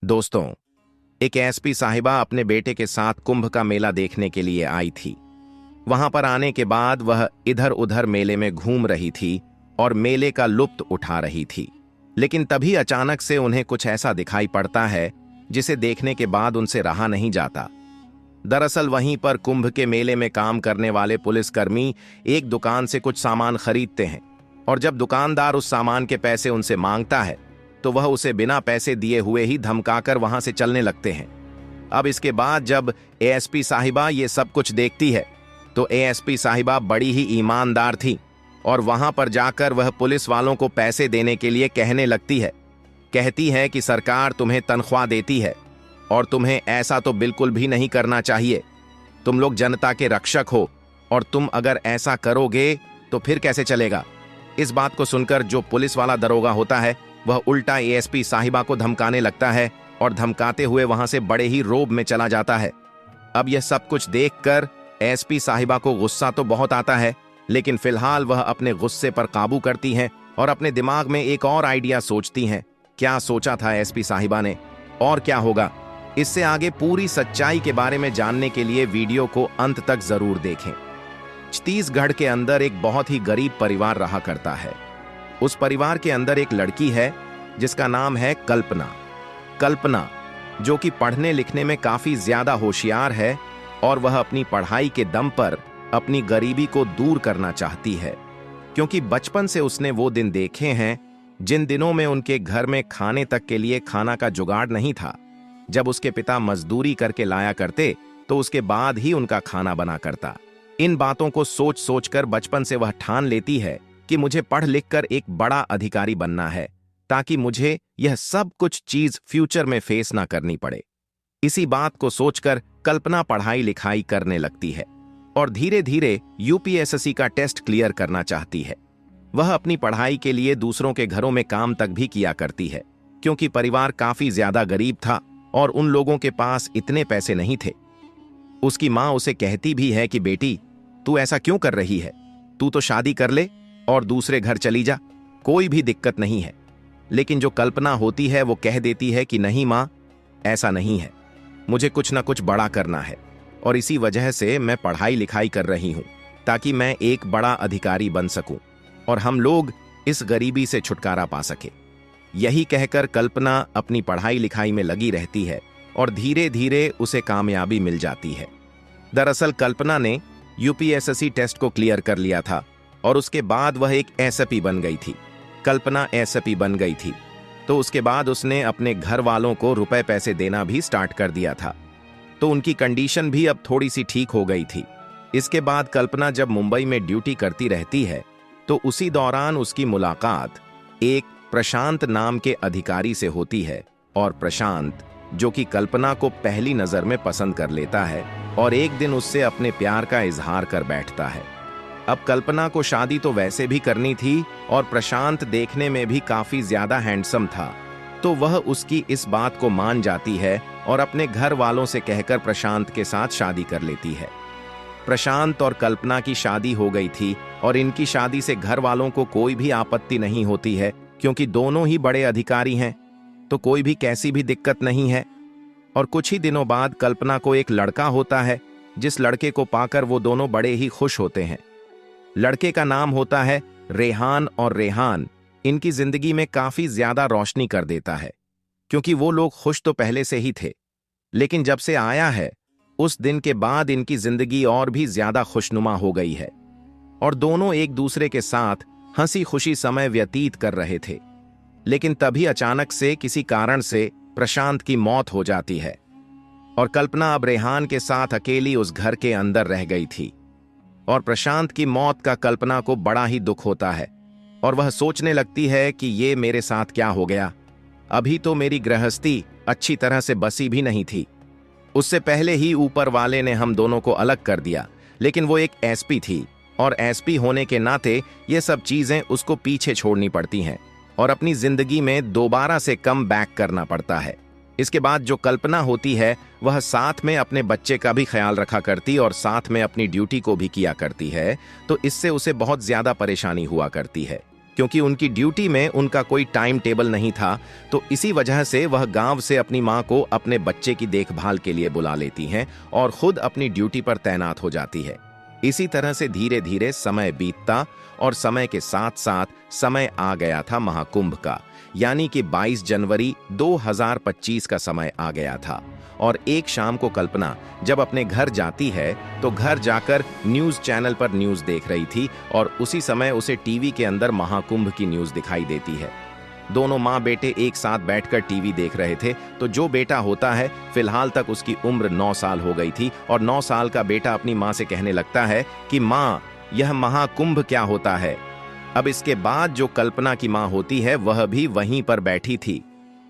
दोस्तों, एक एसपी साहिबा अपने बेटे के साथ कुंभ का मेला देखने के लिए आई थी। वहां पर आने के बाद वह इधर उधर मेले में घूम रही थी और मेले का लुत्फ उठा रही थी। लेकिन तभी अचानक से उन्हें कुछ ऐसा दिखाई पड़ता है जिसे देखने के बाद उनसे रहा नहीं जाता। दरअसल वहीं पर कुंभ के मेले में काम करने वाले पुलिसकर्मी एक दुकान से कुछ सामान खरीदते हैं और जब दुकानदार उस सामान के पैसे उनसे मांगता है तो वह उसे बिना पैसे दिए हुए ही धमकाकर वहां से चलने लगते हैं। अब इसके बाद जब एएसपी साहिबा ये सब कुछ देखती है तो एएसपी साहिबा बड़ी ही ईमानदार थी और वहां पर जाकर वह पुलिस वालों को पैसे देने के लिए कहने लगती है। कहती है कि सरकार तुम्हें तनख्वाह देती है और तुम्हें ऐसा तो बिल्कुल भी नहीं करना चाहिए। तुम लोग जनता के रक्षक हो और तुम अगर ऐसा करोगे तो फिर कैसे चलेगा। इस बात को सुनकर जो पुलिस वाला दरोगा होता है वह उल्टा एएसपी साहिबा को धमकाने लगता है और धमकाते हुए वहां से बड़े ही रोब में चला जाता है। अब यह सब कुछ देखकर एएसपी साहिबा को गुस्सा तो बहुत आता है, लेकिन फिलहाल वह अपने गुस्से पर काबू करती हैं और अपने दिमाग में एक और आइडिया सोचती हैं। क्या सोचा था एएसपी साहिबा ने और क्या होगा, इससे आगे पूरी सच्चाई के बारे में जानने के लिए वीडियो को अंत तक जरूर देखें। छत्तीसगढ़ के अंदर एक बहुत ही गरीब परिवार रहा करता है। उस परिवार के अंदर एक लड़की है जिसका नाम है कल्पना। कल्पना जो कि पढ़ने लिखने में काफी ज्यादा होशियार है और वह अपनी पढ़ाई के दम पर अपनी गरीबी को दूर करना चाहती है, क्योंकि बचपन से उसने वो दिन देखे हैं जिन दिनों में उनके घर में खाने तक के लिए खाना का जुगाड़ नहीं था। जब उसके पिता मजदूरी करके लाया करते तो उसके बाद ही उनका खाना बना करता। इन बातों को सोच सोचकर बचपन से वह ठान लेती है कि मुझे पढ़ लिख कर एक बड़ा अधिकारी बनना है ताकि मुझे यह सब कुछ चीज फ्यूचर में फेस ना करनी पड़े। इसी बात को सोचकर कल्पना पढ़ाई लिखाई करने लगती है और धीरे धीरे यूपीएसएससी का टेस्ट क्लियर करना चाहती है। वह अपनी पढ़ाई के लिए दूसरों के घरों में काम तक भी किया करती है, क्योंकि परिवार काफी ज्यादा गरीब था और उन लोगों के पास इतने पैसे नहीं थे। उसकी माँ उसे कहती भी है कि बेटी, तू ऐसा क्यों कर रही है, तू तो शादी कर ले और दूसरे घर चली जा, कोई भी दिक्कत नहीं है। लेकिन जो कल्पना होती है वो कह देती है कि नहीं माँ, ऐसा नहीं है, मुझे कुछ ना कुछ बड़ा करना है और इसी वजह से मैं पढ़ाई लिखाई कर रही हूँ ताकि मैं एक बड़ा अधिकारी बन सकूं और हम लोग इस गरीबी से छुटकारा पा सके। यही कहकर कल्पना अपनी पढ़ाई लिखाई में लगी रहती है और धीरे धीरे उसे कामयाबी मिल जाती है। दरअसल कल्पना ने यूपीएसएससी टेस्ट को क्लियर कर लिया था और उसके बाद वह एक एसपी बन गई थी। कल्पना एसपी बन गई थी तो उसके बाद उसने अपने घर वालों को रुपए पैसे देना भी स्टार्ट कर दिया था, तो उनकी कंडीशन भी अब थोड़ी सी ठीक हो गई थी। इसके बाद कल्पना जब मुंबई में ड्यूटी करती रहती है तो उसी दौरान उसकी मुलाकात एक प्रशांत नाम के अधिकारी से होती है और प्रशांत, जो कि कल्पना को पहली नजर में पसंद कर लेता है और एक दिन उससे अपने प्यार का इजहार कर बैठता है। अब कल्पना को शादी तो वैसे भी करनी थी और प्रशांत देखने में भी काफी ज्यादा हैंडसम था, तो वह उसकी इस बात को मान जाती है और अपने घर वालों से कहकर प्रशांत के साथ शादी कर लेती है। प्रशांत और कल्पना की शादी हो गई थी और इनकी शादी से घर वालों को कोई भी आपत्ति नहीं होती है, क्योंकि दोनों ही बड़े अधिकारी हैं, तो कोई भी कैसी भी दिक्कत नहीं है। और कुछ ही दिनों बाद कल्पना को एक लड़का होता है, जिस लड़के को पाकर वो दोनों बड़े ही खुश होते हैं। लड़के का नाम होता है रेहान और रेहान इनकी जिंदगी में काफी ज्यादा रोशनी कर देता है, क्योंकि वो लोग खुश तो पहले से ही थे, लेकिन जब से आया है उस दिन के बाद इनकी जिंदगी और भी ज्यादा खुशनुमा हो गई है और दोनों एक दूसरे के साथ हंसी खुशी समय व्यतीत कर रहे थे। लेकिन तभी अचानक से किसी कारण से प्रशांत की मौत हो जाती है और कल्पना अब रेहान के साथ अकेली उस घर के अंदर रह गई थी। और प्रशांत की मौत का कल्पना को बड़ा ही दुख होता है और वह सोचने लगती है कि ये मेरे साथ क्या हो गया। अभी तो मेरी गृहस्थी अच्छी तरह से बसी भी नहीं थी, उससे पहले ही ऊपर वाले ने हम दोनों को अलग कर दिया। लेकिन वो एक एसपी थी और एसपी होने के नाते ये सब चीजें उसको पीछे छोड़नी पड़ती हैं और अपनी जिंदगी में दोबारा से कम बैक करना पड़ता है। इसके बाद जो कल्पना होती है वह साथ में अपने बच्चे का भी ख्याल रखा करती और साथ में अपनी ड्यूटी को भी किया करती है, तो इससे उसे बहुत ज्यादा परेशानी हुआ करती है। क्योंकि उनकी ड्यूटी में उनका कोई टाइम टेबल नहीं था, तो इसी वजह से वह गांव से अपनी मां को अपने बच्चे की देखभाल के लिए बुला लेती हैं और खुद अपनी ड्यूटी पर तैनात हो जाती है। इसी तरह से धीरे धीरे समय बीतता और समय के साथ साथ समय आ गया था महाकुंभ का, यानी कि 22 जनवरी 2025 का समय आ गया था। और एक शाम को कल्पना जब अपने घर जाती है तो घर जाकर न्यूज चैनल पर न्यूज देख रही थी और उसी समय उसे टीवी के अंदर महाकुंभ की न्यूज दिखाई देती है। दोनों माँ बेटे एक साथ बैठकर टीवी देख रहे थे। तो जो बेटा होता है, फिलहाल तक उसकी उम्र 9 साल हो गई थी और 9 साल का बेटा अपनी माँ से कहने लगता है कि माँ, यह महाकुंभ क्या होता है। अब इसके बाद जो कल्पना की माँ होती है वह भी वहीं पर बैठी थी,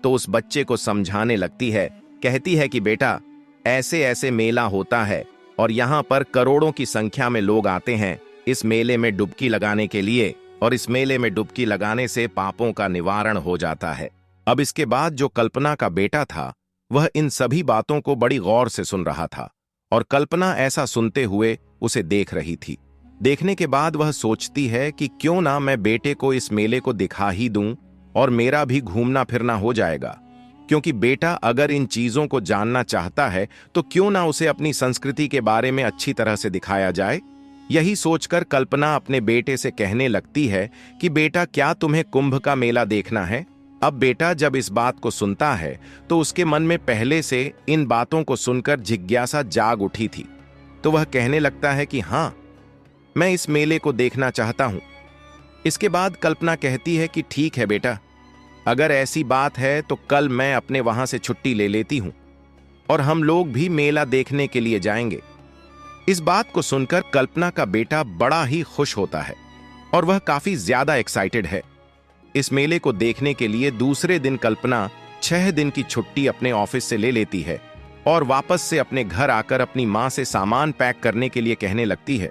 तो उस बच्चे को समझाने लगती है। कहती है कि बेटा, ऐसे ऐसे मेला होता है और यहाँ पर करोड़ों की संख्या में लोग आते हैं इस मेले में डुबकी लगाने के लिए, और इस मेले में डुबकी लगाने से पापों का निवारण हो जाता है। अब इसके बाद जो कल्पना का बेटा था वह इन सभी बातों को बड़ी गौर से सुन रहा था और कल्पना ऐसा सुनते हुए उसे देख रही थी। देखने के बाद वह सोचती है कि क्यों ना मैं बेटे को इस मेले को दिखा ही दूं और मेरा भी घूमना फिरना हो जाएगा, क्योंकि बेटा अगर इन चीजों को जानना चाहता है तो क्यों ना उसे अपनी संस्कृति के बारे में अच्छी तरह से दिखाया जाए। यही सोचकर कल्पना अपने बेटे से कहने लगती है कि बेटा, क्या तुम्हें कुंभ का मेला देखना है। अब बेटा जब इस बात को सुनता है तो उसके मन में पहले से इन बातों को सुनकर जिज्ञासा जाग उठी थी, तो वह कहने लगता है कि हाँ, मैं इस मेले को देखना चाहता हूं। इसके बाद कल्पना कहती है कि ठीक है बेटा, अगर ऐसी बात है तो कल मैं अपने वहां से छुट्टी ले लेती हूं और हम लोग भी मेला देखने के लिए जाएंगे। इस बात को सुनकर कल्पना का बेटा बड़ा ही खुश होता है और वह काफी ज्यादा एक्साइटेड है। इस मेले को देखने के लिए दूसरे दिन कल्पना 6 दिन की छुट्टी अपने ऑफिस से ले लेती है और वापस से अपने घर आकर अपनी मां से सामान पैक करने के लिए कहने लगती है।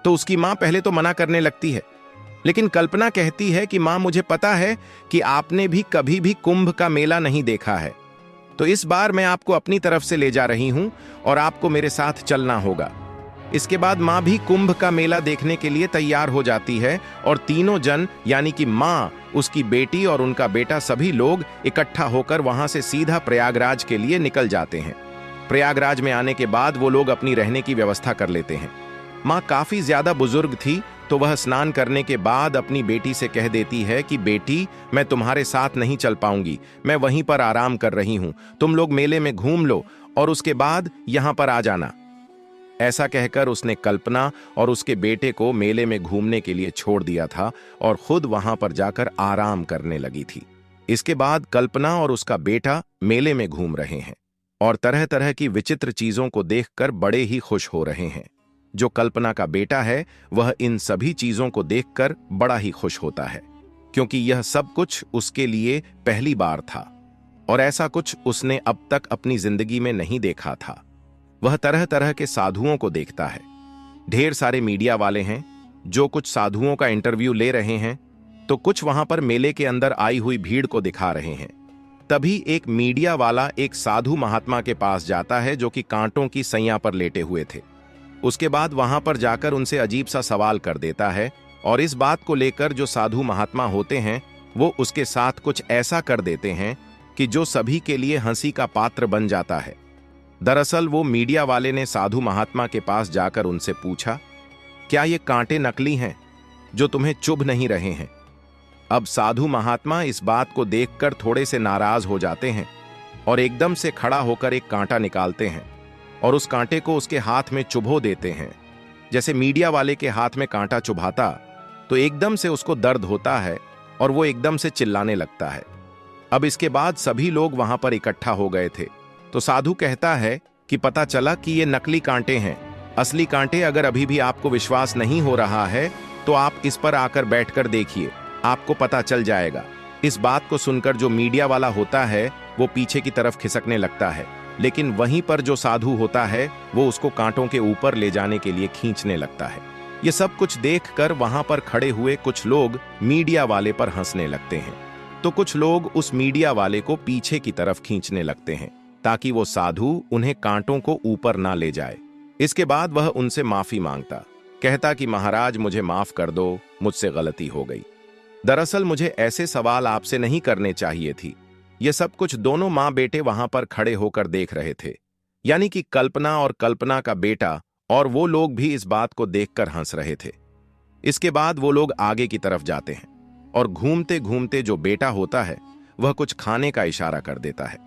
तो उसकी मां पहले तो मना करने लगती है, लेकिन कल्पना कहती है कि मां, मुझे पता है कि आपने भी कभी भी कुंभ का मेला नहीं देखा है, तो इस बार मैं आपको अपनी तरफ से ले जा रही हूं और आपको मेरे साथ चलना होगा। इसके बाद मां भी कुंभ का मेला देखने के लिए तैयार हो जाती है और तीनों जन, यानी कि मां, उसकी बेटी और उनका बेटा, सभी लोग इकट्ठा होकर वहां से सीधा प्रयागराज के लिए निकल जाते हैं। प्रयागराज में आने के बाद वो लोग अपनी रहने की व्यवस्था कर लेते हैं। मां काफी ज्यादा बुजुर्ग थी, तो वह स्नान करने के बाद अपनी बेटी से कह देती है कि बेटी, मैं तुम्हारे साथ नहीं चल पाऊंगी, मैं वहीं पर आराम कर रही हूं, तुम लोग मेले में घूम लो और उसके बाद यहां पर आ जाना। ऐसा कहकर उसने कल्पना और उसके बेटे को मेले में घूमने के लिए छोड़ दिया था और खुद वहां पर जाकर आराम करने लगी थी। इसके बाद कल्पना और उसका बेटा मेले में घूम रहे हैं और तरह तरह की विचित्र चीजों को देखकर बड़े ही खुश हो रहे हैं। जो कल्पना का बेटा है वह इन सभी चीजों को देखकर बड़ा ही खुश होता है, क्योंकि यह सब कुछ उसके लिए पहली बार था और ऐसा कुछ उसने अब तक अपनी जिंदगी में नहीं देखा था। वह तरह तरह के साधुओं को देखता है। ढेर सारे मीडिया वाले हैं जो कुछ साधुओं का इंटरव्यू ले रहे हैं, तो कुछ वहां पर मेले के अंदर आई हुई भीड़ को दिखा रहे हैं। तभी एक मीडिया वाला एक साधु महात्मा के पास जाता है जो कि कांटों की सैया पर लेटे हुए थे। उसके बाद वहां पर जाकर उनसे अजीब सा सवाल कर देता है और इस बात को लेकर जो साधु महात्मा होते हैं वो उसके साथ कुछ ऐसा कर देते हैं कि जो सभी के लिए हंसी का पात्र बन जाता है। दरअसल वो मीडिया वाले ने साधु महात्मा के पास जाकर उनसे पूछा, क्या ये कांटे नकली हैं जो तुम्हें चुभ नहीं रहे हैं। अब साधु महात्मा इस बात को देखकर थोड़े से नाराज हो जाते हैं और एकदम से खड़ा होकर एक कांटा निकालते हैं और उस कांटे को उसके हाथ में चुभो देते हैं। जैसे मीडिया वाले के हाथ में कांटा चुभाता तो एकदम से उसको दर्द होता है और वो एकदम से चिल्लाने लगता है। अब इसके बाद सभी लोग वहां पर इकट्ठा हो गए थे, तो साधु कहता है कि पता चला कि ये नकली कांटे हैं। असली कांटे अगर अभी भी आपको विश्वास नहीं हो रहा है तो आप इस पर आकर बैठकर देखिए, आपको पता चल जाएगा। इस बात को सुनकर जो मीडिया वाला होता है वो पीछे की तरफ खिसकने लगता है, लेकिन वहीं पर जो साधु होता है वो उसको कांटों के ऊपर ले जाने के लिए खींचने लगता है। ये सब कुछ देखकर वहां पर खड़े हुए कुछ लोग मीडिया वाले पर हंसने लगते हैं, तो कुछ लोग उस मीडिया वाले को पीछे की तरफ खींचने लगते हैं ताकि वो साधु उन्हें कांटों को ऊपर ना ले जाए। इसके बाद वह उनसे माफी मांगता, कहता कि महाराज मुझे माफ कर दो, मुझसे गलती हो गई। दरअसल मुझे ऐसे सवाल आपसे नहीं करने चाहिए थी। ये सब कुछ दोनों माँ बेटे वहां पर खड़े होकर देख रहे थे, यानी कि कल्पना और कल्पना का बेटा, और वो लोग भी इस बात को देखकर हंस रहे थे। इसके बाद वो लोग आगे की तरफ जाते हैं और घूमते घूमते जो बेटा होता है वह कुछ खाने का इशारा कर देता है।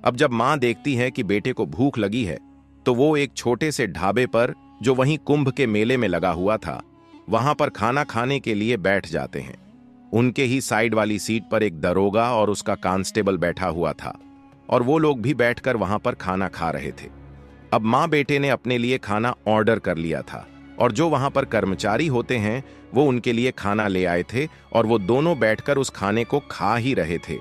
अब जब मां देखती है कि बेटे को भूख लगी है, तो वो एक छोटे से ढाबे पर, जो वहीं कुंभ के मेले में लगा हुआ था, वहां पर खाना खाने के लिए बैठ जाते हैं। उनके ही साइड वाली सीट पर एक दरोगा और उसका कांस्टेबल बैठा हुआ था, और वो लोग भी बैठकर वहां पर खाना खा रहे थे। अब माँ बेटे ने अपने लिए खाना ऑर्डर कर लिया था, और जो वहां पर कर्मचारी होते हैं वो उनके लिए खाना ले आए थे, और वो दोनों बैठकर उस खाने को खा ही रहे थे।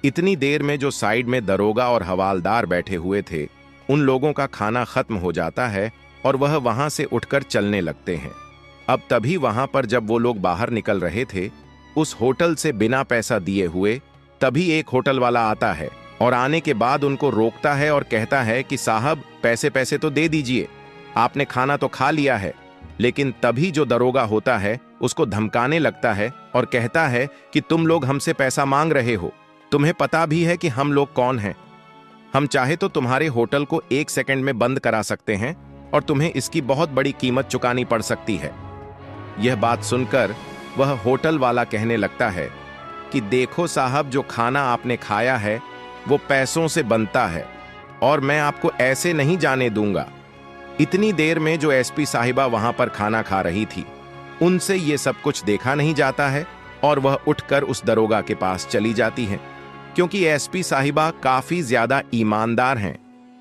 इतनी देर में जो साइड में दरोगा और हवालदार बैठे हुए थे, उन लोगों का खाना खत्म हो जाता है और वह वहां से उठकर चलने लगते हैं। अब तभी वहां पर जब वो लोग बाहर निकल रहे थे, उस होटल से बिना पैसा दिए हुए, तभी एक होटल वाला आता है और आने के बाद उनको रोकता है और कहता है कि साहब, पैसे पैसे तो दे दीजिए, आपने खाना तो खा लिया है। लेकिन तभी जो दरोगा होता है उसको धमकाने लगता है और कहता है कि तुम लोग हमसे पैसा मांग रहे हो, तुम्हें पता भी है कि हम लोग कौन हैं। हम चाहे तो तुम्हारे होटल को 1 सेकंड में बंद करा सकते हैं और तुम्हें इसकी बहुत बड़ी कीमत चुकानी पड़ सकती है। यह बात सुनकर वह होटल वाला कहने लगता है कि देखो साहब, जो खाना आपने खाया है वो पैसों से बनता है और मैं आपको ऐसे नहीं जाने दूंगा। इतनी देर में जो एसपी साहिबा वहां पर खाना खा रही थी, उनसे ये सब कुछ देखा नहीं जाता है और वह उठकर उस दरोगा के पास चली जाती है, क्योंकि एसपी साहिबा काफी ज्यादा ईमानदार हैं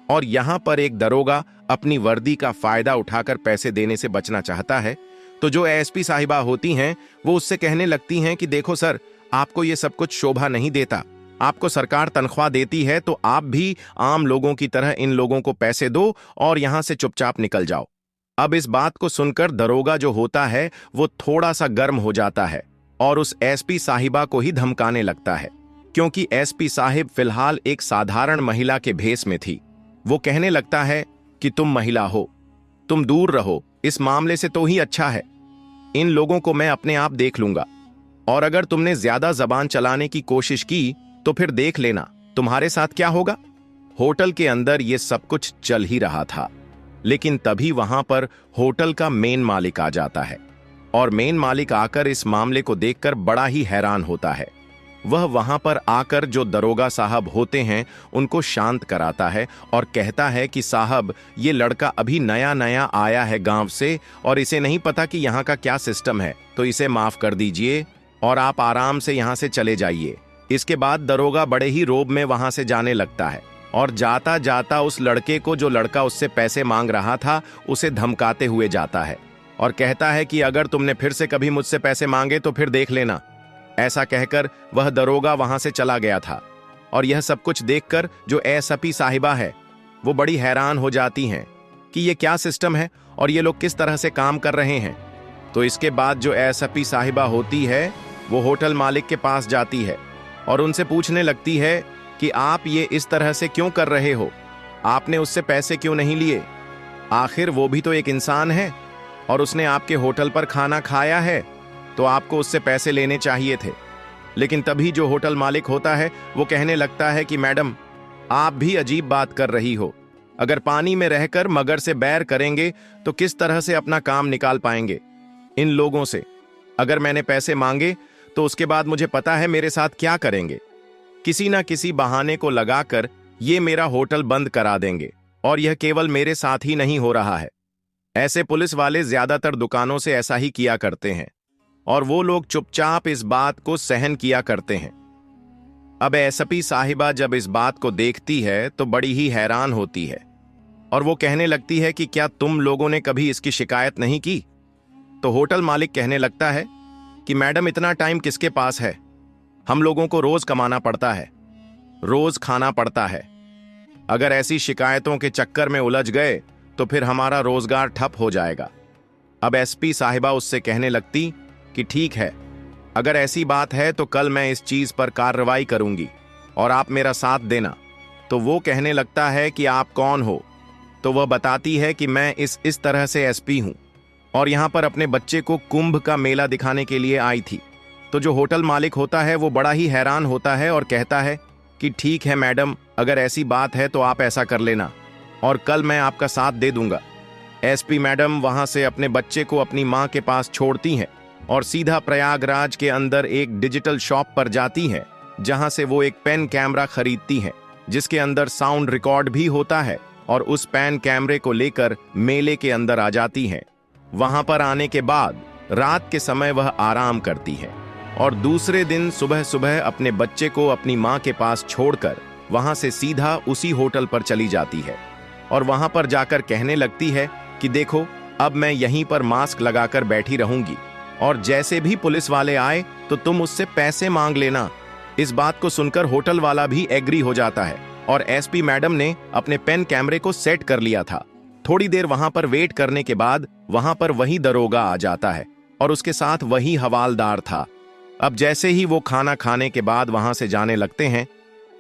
और यहां पर एक दरोगा अपनी वर्दी का फायदा उठाकर पैसे देने से बचना चाहता है। तो जो एसपी साहिबा होती हैं वो उससे कहने लगती हैं कि देखो सर, आपको ये सब कुछ शोभा नहीं देता, आपको सरकार तनख्वाह देती है तो आप भी आम लोगों की तरह इन लोगों को पैसे दो और यहां से चुपचाप निकल जाओ। अब इस बात को सुनकर दरोगा जो होता है वो थोड़ा सा गर्म हो जाता है और उस एसपी साहिबा को ही धमकाने लगता है, क्योंकि एसपी साहिब फिलहाल एक साधारण महिला के भेष में थी। वो कहने लगता है कि तुम महिला हो, तुम दूर रहो इस मामले से, तो ही अच्छा है। इन लोगों को मैं अपने आप देख लूंगा, और अगर तुमने ज्यादा जबान चलाने की कोशिश की तो फिर देख लेना तुम्हारे साथ क्या होगा। होटल के अंदर ये सब कुछ चल ही रहा था, लेकिन तभी वहां पर होटल का मेन मालिक आ जाता है, और मेन मालिक आकर इस मामले को देखकर बड़ा ही हैरान होता है। वह वहां पर आकर जो दरोगा साहब होते हैं उनको शांत कराता है और कहता है कि साहब, ये लड़का अभी नया नया आया है गांव से और इसे नहीं पता कि यहाँ का क्या सिस्टम है, तो इसे माफ कर दीजिए और आप आराम से यहाँ से चले जाइए। इसके बाद दरोगा बड़े ही रोब में वहां से जाने लगता है और जाता जाता उस लड़के को, जो लड़का उससे पैसे मांग रहा था, उसे धमकाते हुए जाता है और कहता है कि अगर तुमने फिर से कभी मुझसे पैसे मांगे तो फिर देख लेना। ऐसा कहकर वह दरोगा वहां से चला गया था, और यह सब कुछ देखकर जो एसपी साहिबा है वो बड़ी हैरान हो जाती हैं कि ये क्या सिस्टम है और ये लोग किस तरह से काम कर रहे हैं। तो इसके बाद जो एसपी साहिबा होती है वो होटल मालिक के पास जाती है और उनसे पूछने लगती है कि आप ये इस तरह से क्यों कर रहे हो, आपने उससे पैसे क्यों नहीं लिए, आखिर वो भी तो एक इंसान है और उसने आपके होटल पर खाना खाया है, तो आपको उससे पैसे लेने चाहिए थे। लेकिन तभी जो होटल मालिक होता है वो कहने लगता है कि मैडम, आप भी अजीब बात कर रही हो, अगर पानी में रहकर मगर से बैर करेंगे तो किस तरह से अपना काम निकाल पाएंगे। इन लोगों से अगर मैंने पैसे मांगे तो उसके बाद मुझे पता है मेरे साथ क्या करेंगे, किसी ना किसी बहाने को लगाकर ये मेरा होटल बंद करा देंगे, और यह केवल मेरे साथ ही नहीं हो रहा है, ऐसे पुलिस वाले ज्यादातर दुकानों से ऐसा ही किया करते हैं और वो लोग चुपचाप इस बात को सहन किया करते हैं। अब एसपी साहिबा जब इस बात को देखती है तो बड़ी ही हैरान होती है और वो कहने लगती है कि क्या तुम लोगों ने कभी इसकी शिकायत नहीं की। तो होटल मालिक कहने लगता है कि मैडम, इतना टाइम किसके पास है, हम लोगों को रोज कमाना पड़ता है, रोज खाना पड़ता है, अगर ऐसी शिकायतों के चक्कर में उलझ गए तो फिर हमारा रोजगार ठप हो जाएगा। अब एसपी साहिबा उससे कहने लगती कि ठीक है, अगर ऐसी बात है तो कल मैं इस चीज पर कार्रवाई करूंगी और आप मेरा साथ देना। तो वो कहने लगता है कि आप कौन हो। तो वह बताती है कि मैं इस तरह से एसपी हूं और यहां पर अपने बच्चे को कुंभ का मेला दिखाने के लिए आई थी। तो जो होटल मालिक होता है वो बड़ा ही हैरान होता है और कहता है कि ठीक है मैडम, अगर ऐसी बात है तो आप ऐसा कर लेना और कल मैं आपका साथ दे दूंगा। एसपी मैडम वहां से अपने बच्चे को अपनी मां के पास छोड़ती हैं और सीधा प्रयागराज के अंदर एक डिजिटल शॉप पर जाती हैं, जहां से वो एक पेन कैमरा खरीदती हैं जिसके अंदर साउंड रिकॉर्ड भी होता है, और उस पेन कैमरे को लेकर मेले के अंदर आ जाती हैं। वहां पर आने के बाद रात के समय वह आराम करती है और दूसरे दिन सुबह सुबह अपने बच्चे को अपनी मां के पास छोड़कर वहां से सीधा उसी होटल पर चली जाती है और वहां पर जाकर कहने लगती है कि देखो, अब मैं यहीं पर मास्क लगाकर बैठी रहूंगी और जैसे भी पुलिस वाले आए तो तुम उससे पैसे मांग लेना। इस बात को सुनकर होटल वाला भी एग्री हो जाता है और एसपी मैडम ने अपने पेन कैमरे को सेट कर लिया था। थोड़ी देर वहां पर वेट करने के बाद वहां पर वही दरोगा आ जाता है और उसके साथ वही हवालदार था। अब जैसे ही वो खाना खाने के बाद वहां से जाने लगते हैं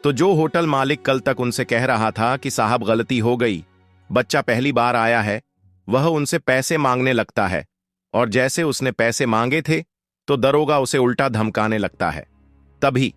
तो जो होटल मालिक कल तक उनसे कह रहा था कि साहब गलती हो गई, बच्चा पहली बार आया है, वह उनसे पैसे मांगने लगता है और जैसे उसने पैसे मांगे थे तो दरोगा उसे उल्टा धमकाने लगता है। तभी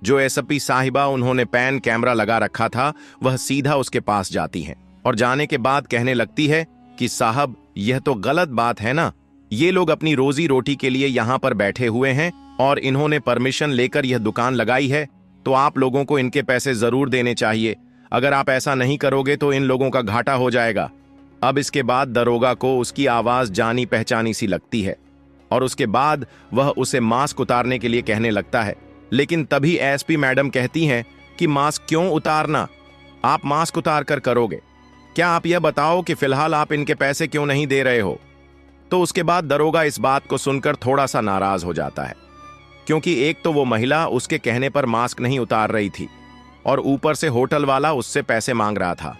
जो एसपी साहिबा उन्होंने पैन कैमरा लगा रखा था वह सीधा उसके पास जाती है और जाने के बाद कहने लगती है कि साहब, यह तो गलत बात है ना, ये लोग अपनी रोजी रोटी के लिए यहाँ पर बैठे हुए हैं और इन्होंने परमिशन लेकर यह दुकान लगाई है, तो आप लोगों को इनके पैसे जरूर देने चाहिए। अगर आप ऐसा नहीं करोगे तो इन लोगों का घाटा हो जाएगा। अब इसके बाद दरोगा को उसकी आवाज जानी पहचानी सी लगती है और उसके बाद वह उसे मास्क उतारने के लिए कहने लगता है, लेकिन तभी एसपी मैडम कहती हैं कि मास्क क्यों उतारना, आप मास्क उतार कर करोगे क्या? आप यह बताओ कि फिलहाल आप इनके पैसे क्यों नहीं दे रहे हो। तो उसके बाद दरोगा इस बात को सुनकर थोड़ा सा नाराज हो जाता है, क्योंकि एक तो वो महिला उसके कहने पर मास्क नहीं उतार रही थी और ऊपर से होटल वाला उससे पैसे मांग रहा था।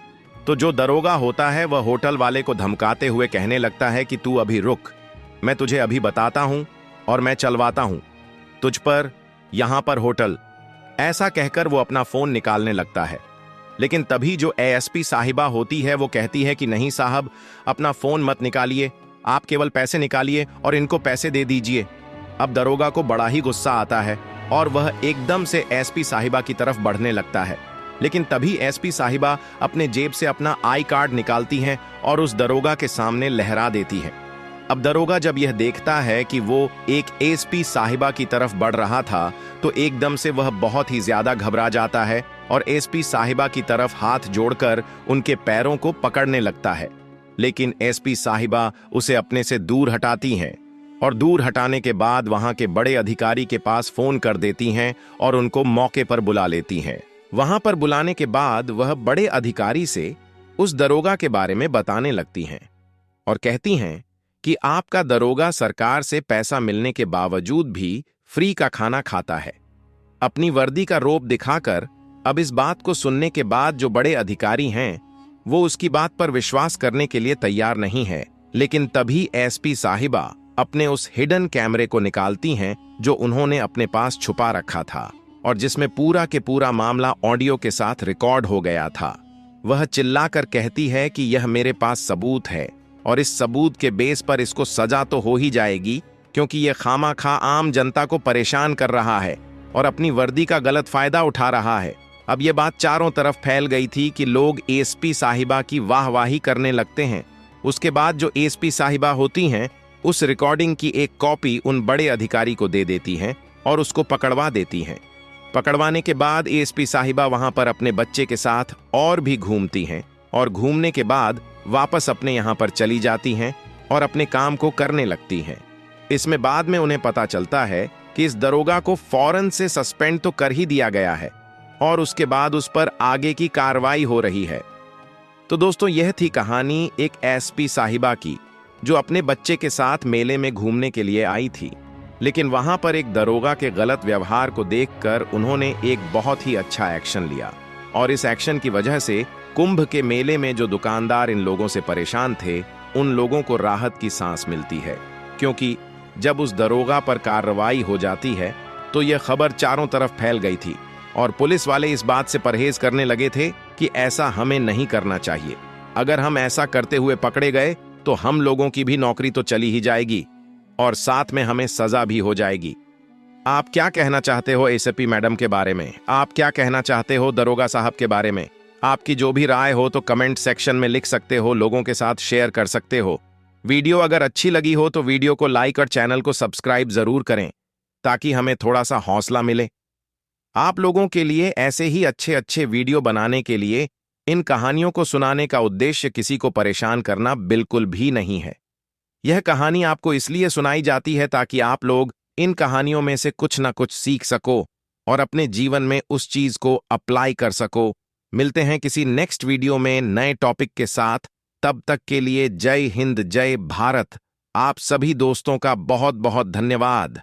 तो जो दरोगा होता है वह होटल वाले को धमकाते हुए कहने लगता है कि तू अभी रुक, मैं तुझे अभी बताता हूं और मैं चलवाता हूं तुझ पर यहां पर होटल। ऐसा कहकर वो अपना फोन निकालने लगता है, लेकिन तभी जो एएसपी साहिबा होती है वो कहती है कि नहीं साहब, अपना फोन मत निकालिए, आप केवल पैसे निकालिए और इनको पैसे दे दीजिए। अब दरोगा को बड़ा ही गुस्सा आता है और वह एकदम से एसपी साहिबा की तरफ बढ़ने लगता है, लेकिन तभी एसपी साहिबा अपने जेब से अपना आई कार्ड निकालती हैं और उस दरोगा के सामने लहरा देती हैं। अब दरोगा जब यह देखता है कि वो एक एसपी साहिबा की तरफ बढ़ रहा था तो एकदम से वह बहुत ही ज्यादा घबरा जाता है और एसपी साहिबा की तरफ हाथ जोड़कर उनके पैरों को पकड़ने लगता है, लेकिन एसपी साहिबा उसे अपने से दूर हटाती हैं और दूर हटाने के बाद वहां के बड़े अधिकारी के पास फोन कर देती हैं और उनको मौके पर बुला लेती हैं। वहां पर बुलाने के बाद वह बड़े अधिकारी से उस दरोगा के बारे में बताने लगती हैं और कहती हैं कि आपका दरोगा सरकार से पैसा मिलने के बावजूद भी फ्री का खाना खाता है, अपनी वर्दी का रौब दिखाकर। अब इस बात को सुनने के बाद जो बड़े अधिकारी हैं वो उसकी बात पर विश्वास करने के लिए तैयार नहीं है, लेकिन तभी एसपी साहिबा अपने उस हिडन कैमरे को निकालती हैं जो उन्होंने अपने पास छुपा रखा था और जिसमें पूरा के पूरा मामला ऑडियो के साथ रिकॉर्ड हो गया था। वह चिल्लाकर कहती है कि यह मेरे पास सबूत है और इस सबूत के बेस पर इसको सजा तो हो ही जाएगी, क्योंकि यह खामाखा आम जनता को परेशान कर रहा है और अपनी वर्दी का गलत फायदा उठा रहा है। अब यह बात चारों तरफ फैल गई थी कि लोग एसपी साहिबा की वाहवाही करने लगते हैं। उसके बाद जो एसपी साहिबा होती हैं उस रिकॉर्डिंग की एक कॉपी उन बड़े अधिकारी को दे देती हैं और उसको पकड़वा देती हैं। पकड़वाने के बाद एसपी साहिबा वहां पर अपने बच्चे के साथ और भी घूमती हैं और घूमने के बाद वापस अपने यहाँ पर चली जाती हैं और अपने काम को करने लगती हैं। इसमें बाद में उन्हें पता चलता है कि इस दरोगा को फौरन से सस्पेंड तो कर ही दिया गया है और उसके बाद उस पर आगे की कार्रवाई हो रही है। तो दोस्तों, यह थी कहानी एक एसपी साहिबा की जो अपने बच्चे के साथ मेले में घूमने के लिए आई थी, लेकिन वहां पर एक दरोगा के गलत व्यवहार को देखकर उन्होंने एक बहुत ही अच्छा एक्शन लिया और इस एक्शन की वजह से कुंभ के मेले में जो दुकानदार इन लोगों से परेशान थे उन लोगों को राहत की सांस मिलती है, क्योंकि जब उस दरोगा पर कार्रवाई हो जाती है तो यह खबर चारों तरफ फैल गई थी और पुलिस वाले इस बात से परहेज करने लगे थे कि ऐसा हमें नहीं करना चाहिए। अगर हम ऐसा करते हुए पकड़े गए तो हम लोगों की भी नौकरी तो चली ही जाएगी और साथ में हमें सजा भी हो जाएगी। आप क्या कहना चाहते हो एसपी मैडम के बारे में? आप क्या कहना चाहते हो दरोगा साहब के बारे में? आपकी जो भी राय हो तो कमेंट सेक्शन में लिख सकते हो, लोगों के साथ शेयर कर सकते हो। वीडियो अगर अच्छी लगी हो तो वीडियो को लाइक और चैनल को सब्सक्राइब जरूर करें ताकि हमें थोड़ा सा हौसला मिले। आप लोगों के लिए ऐसे ही अच्छे अच्छे वीडियो बनाने के लिए इन कहानियों को सुनाने का उद्देश्य किसी को परेशान करना बिल्कुल भी नहीं है। यह कहानी आपको इसलिए सुनाई जाती है ताकि आप लोग इन कहानियों में से कुछ ना कुछ सीख सको और अपने जीवन में उस चीज को अप्लाई कर सको। मिलते हैं किसी नेक्स्ट वीडियो में नए टॉपिक के साथ। तब तक के लिए जय हिंद, जय भारत। आप सभी दोस्तों का बहुत बहुत धन्यवाद।